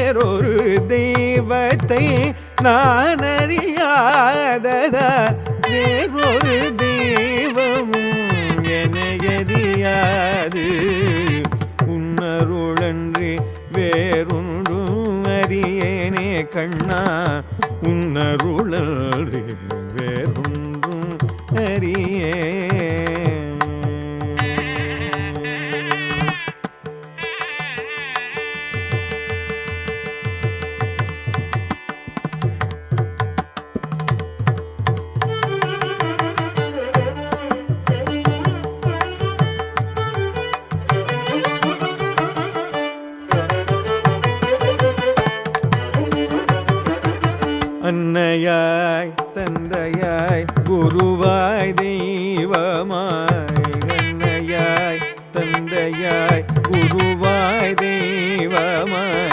வேறொரு தெய்வத்தை நான் அறியாததா வேறொரு தெய்வமும் எனையறியாது உன்னருளன்றி வேறொன்றும் அறியேனே கண்ணா உன்னருளன்றி வேறொன்றும் அறியே அன்னையாய் தந்தையாய் குருவாய் தெய்வமாய் அன்னையாய் தந்தையாய் குருவாய் தெய்வமாய்